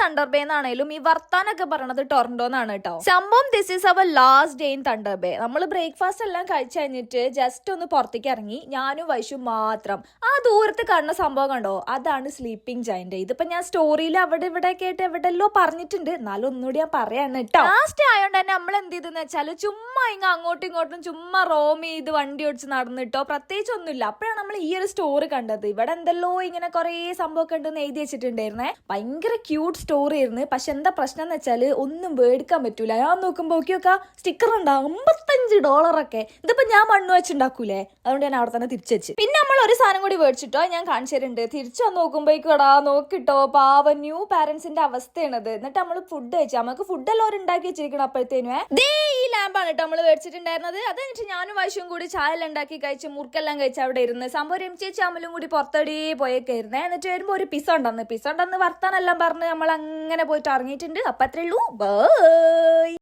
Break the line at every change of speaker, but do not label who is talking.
Thunder bay എന്നാണേലും ഈ വർത്താനൊക്കെ പറയണത് ടൊറന്റോ എന്നാണ് കേട്ടോ. സംഭവം this is our last day in Thunder Bay. നമ്മൾ ബ്രേക്ക്ഫാസ്റ്റ് എല്ലാം കഴിച്ചു കഴിഞ്ഞിട്ട് ജസ്റ്റ് ഒന്ന് പുറത്തേക്ക് ഇറങ്ങി, ഞാനും വൈഷു മാത്രം. ആ ദൂരത്ത് കാണുന്ന സംഭവം കണ്ടോ, അതാണ് സ്ലീപ്പിംഗ് ജയന്റ്. ഇതിപ്പോ ഞാൻ സ്റ്റോറിയിൽ അവിടെ ഇവിടെ കേട്ട് എവിടെല്ലോ പറഞ്ഞിട്ടുണ്ട്, എന്നാലും ഒന്നുകൂടി ഞാൻ പറയാണ് കേട്ടോ. ലാസ്റ്റ് ആയതുകൊണ്ട് തന്നെ നമ്മൾ എന്ത് ചെയ്തെന്ന് വെച്ചാൽ ചുമ്മാ അങ്ങോട്ടും ഇങ്ങോട്ടും ചുമ്മാ റോം ചെയ്ത് വണ്ടി ഓടിച്ച് നടന്നിട്ടോ, പ്രത്യേകിച്ച് ഒന്നുമില്ല. അപ്പോഴാണ് നമ്മൾ ഈ ഒരു സ്റ്റോറി കണ്ടത്. ഇവിടെ എന്തെല്ലോ ഇങ്ങനെ കുറെ സംഭവമൊക്കെ ഉണ്ടെന്ന് എഴുതി വെച്ചിട്ടുണ്ടായിരുന്നേ. ഭയങ്കര ക്യൂട്ട് സ്റ്റോറി ആയിരുന്നു. പക്ഷെ എന്താ പ്രശ്നം എന്ന് വെച്ചാൽ ഒന്നും മേടിക്കാൻ പറ്റൂല. ഞാൻ നോക്കുമ്പോ നോക്കിയൊക്കെ സ്റ്റിക്കർ ഉണ്ടാവും $55. ഇതിപ്പോ ഞാൻ മണ്ണ് വെച്ചുണ്ടാക്കൂലേ, അതുകൊണ്ട് ഞാൻ അവിടെ തന്നെ തിരിച്ചു വെച്ച്. പിന്നെ നമ്മൾ ഒരു സാധനം കൂടി മേടിച്ചിട്ടോ, ഞാൻ കാണിച്ചു തരുന്നുണ്ട്. തിരിച്ചു വന്ന് നോക്കുമ്പോഴേക്കോടാ നോക്കിട്ടോ, പാവ ന്യൂ പാരന്റ്സിന്റെ അവസ്ഥയാണത്. എന്നിട്ട് നമ്മൾ ഫുഡ് കഴിച്ചു. നമുക്ക് ഫുഡ് എല്ലാം ഉണ്ടാക്കി വെച്ചിരിക്കണം. അപ്പോഴത്തേനും ഈ ലാമ്പാണ് കേട്ടോ നമ്മൾ മേടിച്ചിട്ടുണ്ടായിരുന്നത്. അത് കഴിഞ്ഞിട്ട് ഞാനും വൈഷും കൂടി ചായ എല്ലാം ഉണ്ടാക്കി കഴിച്ച് മുറുക്കെല്ലാം കഴിച്ച് അവിടെ ഇരുന്ന് സംഭവം ചേച്ചി അമ്മലും കൂടി പുറത്തടി പോയേക്കായിരുന്നേ. എന്നിട്ട് വരുമ്പോ ഒരു പിസ ഉണ്ടെന്ന് വർത്താനെല്ലാം പറഞ്ഞ് നമ്മൾ അങ്ങനെ പോയിട്ട് ഇറങ്ങിയിട്ടുണ്ട്. അപ്പൊ അത്രേ ഉള്ളൂ. ബൈ.